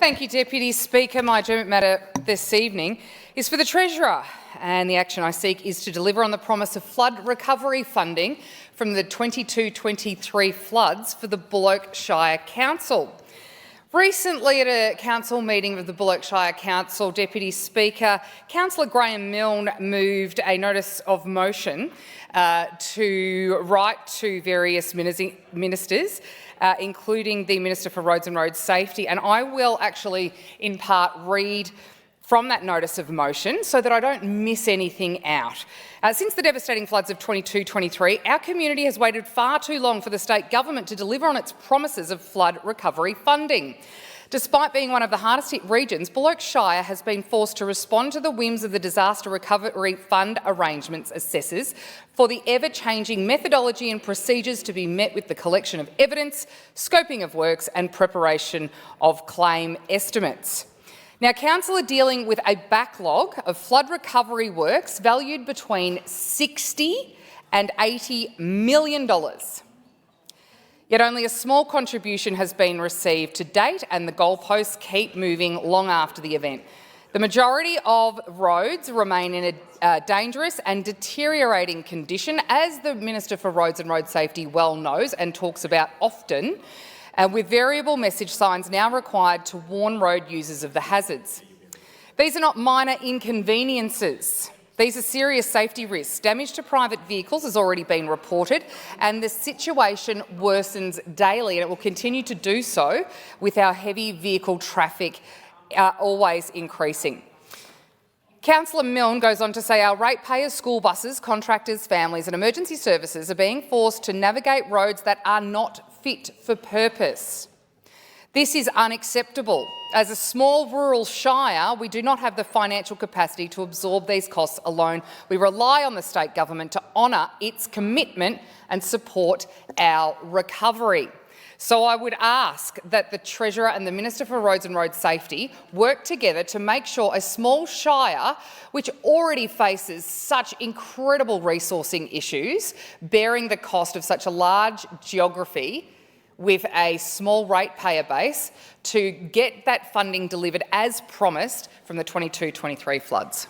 Thank you, Deputy Speaker. My adjournment matter this evening is for the Treasurer, and the action I seek is to deliver on the promise of flood recovery funding from the 22-23 floods for the Buloke Shire Council. Recently, at a council meeting of the Buloke Shire Council, Deputy Speaker, Councillor Graham Milne moved a notice of motion to write to various ministers, including the Minister for Roads and Road Safety, and I will actually, in part, read from that notice of motion so that I don't miss anything out. Since the devastating floods of 22-23, our community has waited far too long for the state government to deliver on its promises of flood recovery funding. Despite being one of the hardest hit regions, Buloke Shire has been forced to respond to the whims of the Disaster Recovery Fund arrangements assessors for the ever-changing methodology and procedures to be met with the collection of evidence, scoping of works and preparation of claim estimates. Now, Council are dealing with a backlog of flood recovery works valued between $60 and $80 million. Yet only a small contribution has been received to date, and the goalposts keep moving long after the event. The majority of roads remain in a dangerous and deteriorating condition, as the Minister for Roads and Road Safety well knows and talks about often, and with variable message signs now required to warn road users of the hazards. These are not minor inconveniences. These are serious safety risks. Damage to private vehicles has already been reported, and the situation worsens daily, and it will continue to do so with our heavy vehicle traffic always increasing. Councillor Milne goes on to say our ratepayers, school buses, contractors, families and emergency services are being forced to navigate roads that are not fit for purpose. This is unacceptable. As a small rural shire, we do not have the financial capacity to absorb these costs alone. We rely on the state government to honour its commitment and support our recovery. So I would ask that the Treasurer and the Minister for Roads and Road Safety work together to make sure a small shire, which already faces such incredible resourcing issues, bearing the cost of such a large geography with a small ratepayer base, to get that funding delivered as promised from the 22-23 floods.